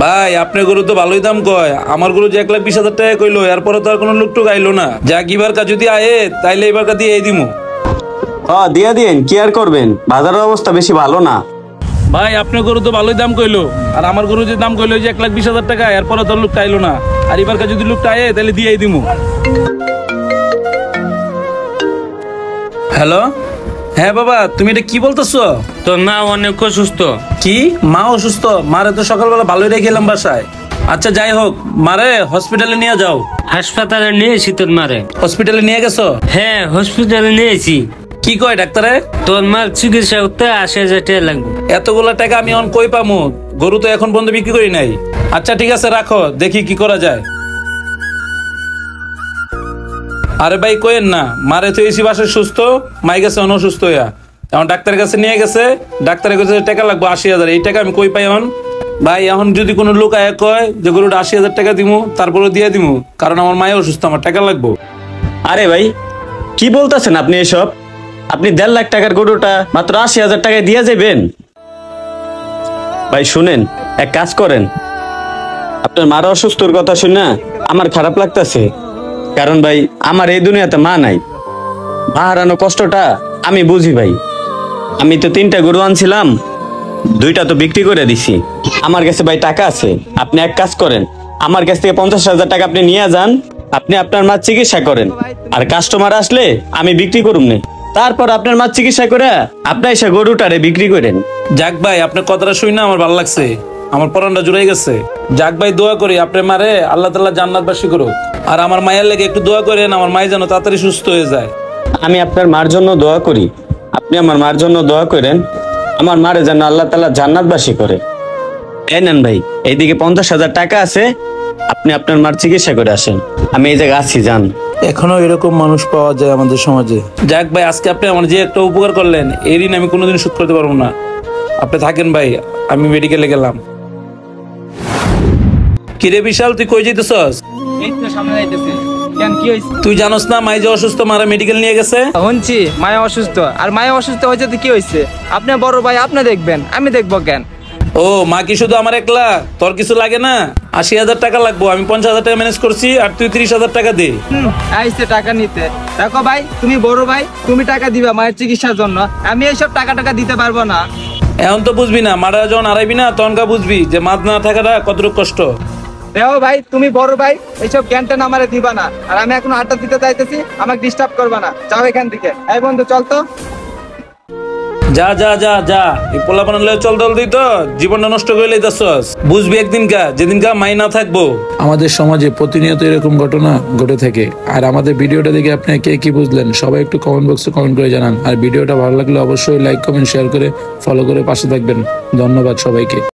ভাই আপনার গরু তো ভালোই দাম কয়, আমার গরু যে 1,20,000 টাকা কইলো, এরপরে তো আর কোনো লোক টুক আইলো না। যাক এবার কা যদি আয়ে তাইলে এবার কা দিয়ে দিমু। হ্যাঁ দিয়া দিন, কি আর করবেন, বাজারের অবস্থা বেশি ভালো না। ভাই আপনার গরু তো ভালোই দাম কইলো, আর আমার গরু যে দাম কইলো যে 1,20,000 টাকা, এরপরে তো লোক আইলো না। আর এবার কা যদি লোক আয়ে তাইলে দিয়ে দিমু। হ্যালো, হ্যাঁ বাবা, তুমি এটা কি বলতেছো? তোর মা অনেক অসুস্থ। কি মা অসুস্থ? মারে তো সকালবেলা ভালোই রেখে এলাম বাসায়। আচ্ছা যাই হোক, মারে হসপিটালে নিয়ে যাও। হাসপাতালে নিয়েছি তোর মারে। হসপিটালে নিয়ে গেছো? হ্যাঁ হসপিটালে নিয়েছি। কি কয় ডাক্তারে? তোর মার চিকিৎসা করতে 80,000 টাকা লাগবে। এতগুলা টাকা আমি এখন কই পামু? গরু তো এখন পর্যন্ত বিক্রি করি নাই। আচ্ছা ঠিক আছে রাখো, দেখি কি করা যায়। আরে ভাই কইেন না, মারে তো এসি বাসে সুস্থ, মাই গেছে অসুস্থ হইয়া। এখন ডাক্তারের কাছে নিয়ে গেছে, ডাক্তারের কাছে টাকা লাগবে 80,000। এই টাকা আমি কই পাই এখন? ভাই এখন যদি কোনো লোক আয়া কয় যে গরুটা 80,000 টাকা দিমু, তারপরে দিয়ে দিমু, কারণ আমার মায়ে অসুস্থ, আমার টাকা লাগবো। আরে ভাই কি বলতেছেন আপনি এসব? আপনি 1.5 লাখ টাকার গরুটা মাত্র 80,000 টাকায় দিয়ে যাবেন? ভাই শুনেন, এক কাজ করেন, আপনার মার অসুস্থর কথা শুনে আমার খারাপ লাগতেছে। কারণ ভাই আমার এই দুনিয়াতে মা নাই, মা হারানো কষ্টটা আমি বুঝি ভাই। আমি তো 3টা গরু আনছিলাম, 2টা তো বিক্রি করে দিছি। আমার কাছে ভাই টাকা আছে, আপনি এক কাজ করেন, আমার কাছ থেকে 50,000 টাকা আপনি নিয়ে যান, আপনি আপনার মার চিকিৎসা করেন, আর কাস্টমার আসলে আমি বিক্রি করুম না। তারপর আপনার মার চিকিৎসা করে আপনি এসে গরুটারে বিক্রি করেন। যাক ভাই, আপনার কথাটা শুনে আমার ভালো লাগছে, আমার পরানটা জুড়ে গেছে। যাক ভাই, দোয়া করি আপনার মারে আল্লাহ তাআলা জান্নাতবাসী করুক, আর আমার মায়ের লেগে একটু দোয়া করেন, আমার মায়ে যেন তাড়াতাড়ি সুস্থ হয়ে যায়। আমি আপনার মার জন্য দোয়া করি, আপনি আমার মার জন্য দোয়া করেন, আমার মারে যেন আল্লাহ তাআলা জান্নাতবাসী করে। এই নেন ভাই, এইদিকে 50,000 টাকা আছে, আপনি আপনার মার চিকিৎসা করে আসেন। আমি এই জায়গায় আছি, যান। এখনো এরকম মানুষ পাওয়া যায় আমাদের সমাজে। যাক ভাই, আজকে আপনি আমার যে একটা উপকার করলেন, এই ঋণ আমি কোনোদিন শোধ করতে পারবো না। আপনি থাকেন ভাই, আমি মেডিকেলে গেলাম। কিরে বিশাল, তুই কই যাইতেছস? এই তো সামনে যাইতেছি। কেন কি হইছে? তুই জানোস না মাই যে অসুস্থ, মারা মেডিকেল নিয়ে গেছে? শুনছি মায়া অসুস্থ, আর মায়া অসুস্থ হয়েছে তো কি হয়েছে? আপনি বড় ভাই, আপনি দেখবেন, আমি দেখবো কেন? ও মা কি শুধু আমার একলা? তোর কিছু লাগে না? 80,000 টাকা লাগবো, আমি 50,000 টাকা ম্যানেজ করছি, আর তুই 30,000 টাকা দে। আইসে টাকা নিতে। দেখো ভাই, তুমি বড় ভাই, তুমি টাকা দিবা মায়ের চিকিৎসার জন্য, আমি এইসব টাকা দিতে পারবো না। এখন তো বুঝবি না, মারা যখন আড়াইবি না তখনকা বুঝবি যে মাছ না থাকাটা কতটুকু কষ্ট। দেখো ভাই, তুমি বড় ভাই, এইসব জ্ঞানটা আমারে দিবা না, আর আমি এখন আড্ডা দিতে চাইতেছি, আমাকে ডিস্টার্ব করবা না, যাও এখান থেকে। এই বন্ধু চল তো। যা যা যা যা, এই পোলাপান লয়ে চল দল দিই তো জীবনটা নষ্ট করে লইতাছস। বুঝবি একদিন কা, যেদিন কা মাই না থাকবো। আমাদের সমাজে প্রতিনিয়ত এরকম ঘটনা ঘটে থাকে। আর আমাদের ভিডিওটা দেখে আপনি কে কি বুঝলেন সবাই একটু কমেন্ট বক্সে কমেন্ট করে জানান। আর ভিডিওটা ভালো লাগলে অবশ্যই লাইক কমেন্ট শেয়ার করে ফলো করে পাশে থাকবেন। ধন্যবাদ সবাইকে।